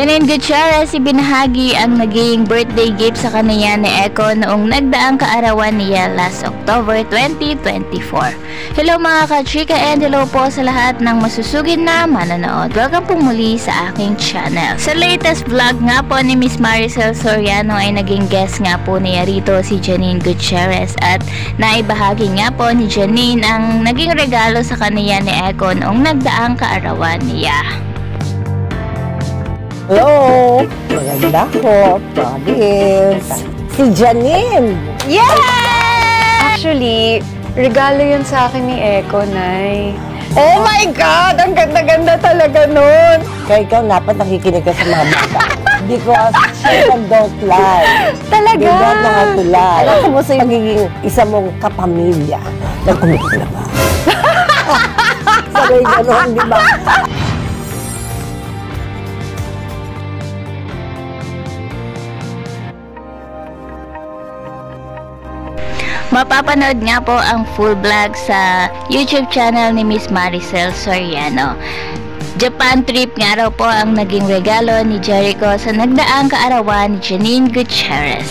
Janine Gutierrez ibinahagi ang naging birthday gift sa kaniya ni Eko noong nagdaang kaarawan niya last October 2024. Hello mga ka-chika and hello po sa lahat ng masusugid na manonood. Welcome po muli sa aking channel. Sa latest vlog nga po ni Miss Maricel Soriano ay naging guest nga po niya rito si Janine Gutierrez at naibahagi nga po ni Janine ang naging regalo sa kaniya ni Eko noong nagdaang kaarawan niya. Hello! Maganda ko, Province. Si Janine! Yeah! Actually, regalo yun sa akin ni Eko, Nay. Oh my God! Ang ganda-ganda talaga nun! Kaya ikaw dapat nakikinig ka sa mga bata. Because she don't lie. Talaga? You don't know how to lie. Alam mo sa magiging isa mong kapamilya. Nagkumit na ba? Sabay gano'n, di ba? Mapapanood nga po ang full vlog sa YouTube channel ni Miss Maricel Soriano. Japan trip nga raw po ang naging regalo ni Jericho sa nagdaang kaarawan ni Janine Gutierrez.